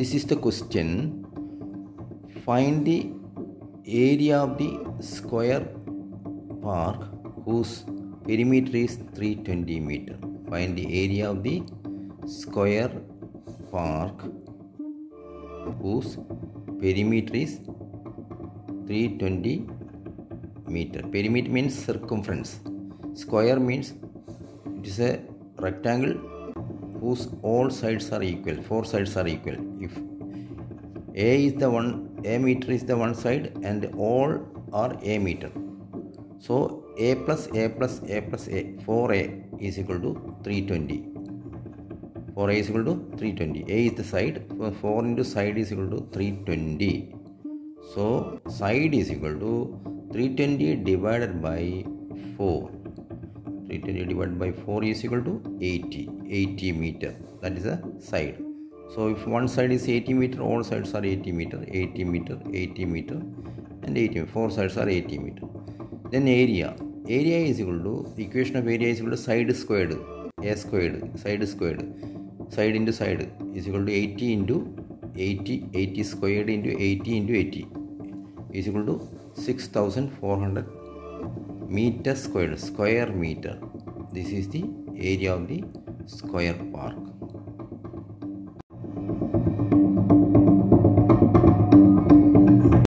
this is the question. Find the area of the square park whose perimeter is 320 meter. Find the area of the square park whose perimeter is 320 meter. Perimeter means circumference. Square means it is a rectangle whose all sides are equal. 4 sides are equal. If A meter is the one side and all are A meter. So A plus A plus A plus A, 4A is equal to 320. 4A is equal to 320. A is the side. 4 into side is equal to 320. So side is equal to 320 divided by 4. 320 divided by 4 is equal to 80 meter. That is a side. So if one side is 80 meter, all sides are 80 meter, 80 meter, 80 meter and 80 meter. 4 sides are 80 meter. Then area. Area is equal to, the equation of area is equal to side squared, A squared, side squared. Side into side is equal to 80 into 80, 80 squared into 80 into 80 is equal to 6,400 meter squared, square meter. This is the area of the square park.